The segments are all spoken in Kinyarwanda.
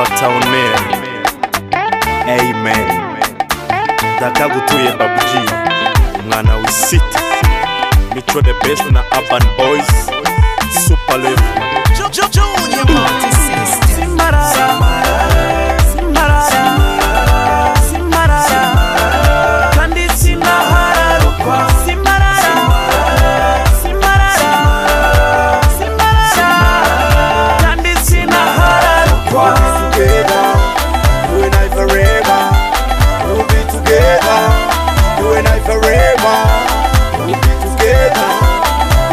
Town man. Amen. Dakagutuye babuji. Mwana wisiti. Mico the best na urban boys. Super level. Junior multi-system. Simparara. Simparara. Simparara. Kandi sinahararukwa. Simparara. Simparara. Simparara. Kandi sinahararukwa. Together, you and I forever. We'll be together, you and I forever. We'll be together,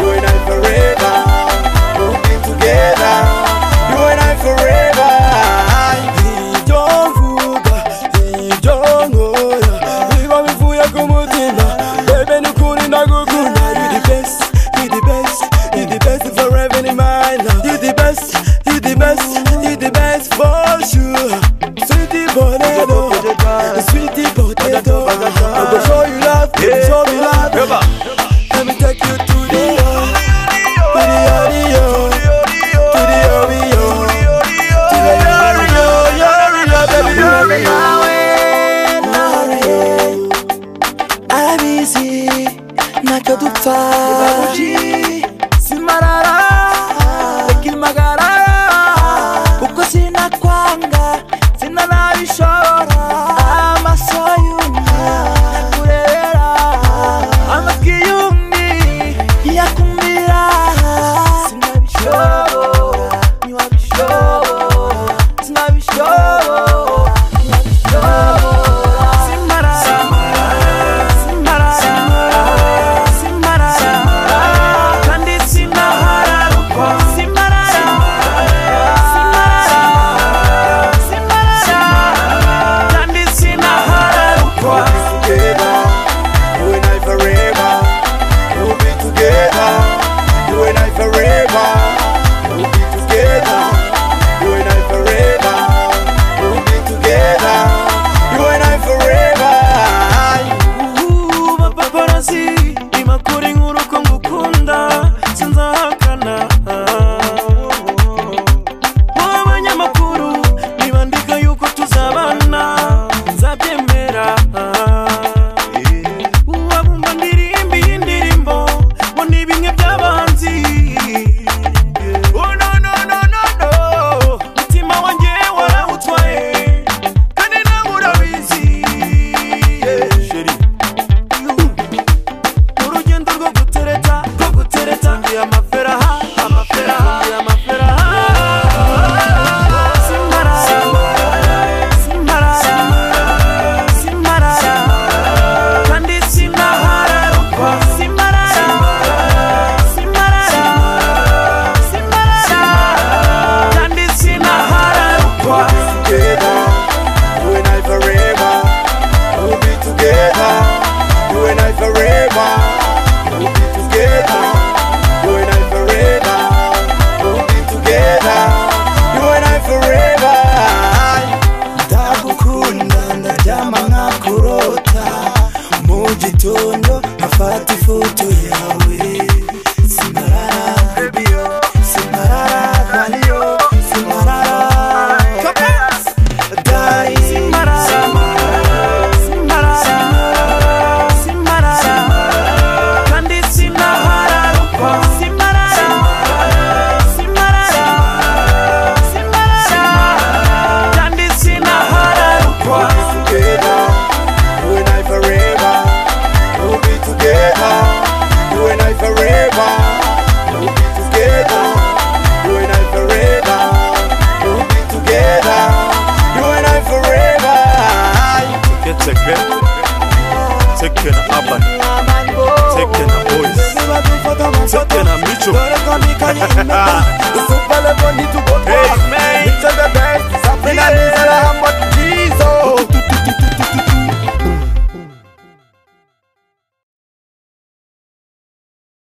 you and I forever. We'll be together, you and I forever. Don't vuga, don't ora. Viva mi fuya kumutima, baby nukuri nagukunda. You the best, you the best, you the best forever in my life. You the best, you the best, you the best for sure. Sweetie potato, sweetie potato. I will show you love, show me love. Let me take you to the Oreo, to the Oreo, to the Oreo, baby, I'm easy, nakadupfa. Simparara, ekilmagara, uko sinakwanga, sinanabishora. Amaso yuma kurebera, amatwi yumye yakumvira. Sinabishobora, ntiwabishobora, sinabishobora, ntiwabishobora. Simparara, Simparara, Simparara, kandi sinahararukwa. Simparara, Simparara, Simparara, kandi sinahararukwa. Together, you and I forever. We'll be together, you and I forever. We'll be together, you and I forever. We'll be together, you and I forever. Paparazzi, imakuri nk'uruko ngukunda, sinzahakana. Abanyamakuru nibandika yuko tuzabana, nzabyemera. Wabumva ndirimba iyi ndirimbo, ngo ni bimwe by'abanzi. Oh no no no no no, mutima wanjye warawutwaye, kandi nawe urabizi. Sheri, urugendo rwo gutereta, ndi amaferaha, ndi amaferaha. Simparara, Simparara, Simparara, kandi sinahararukwa. Simparara, Simparara, Simparara, kandi sinahararukwa. Together, you and I forever. We'll be together, you and I forever. We'll be together, you and I forever. We'll be together, you and I forever. Ndagukunda ndaryama nkakurota, mu gitondo nkafata ifoto yawe. Simparara, baby yo, Simparara, honey yo, Simparara. Die. Simparara, Simparara, Simparara, kandi sinahararukwa. Simparara, Simparara, Simparara, kandi sinahararukwa. Together, you and I forever. We'll be together, you and I forever. We'll be together, you and I forever. We'll be together, you and I forever. Taking urban, taking boys, taking Mico.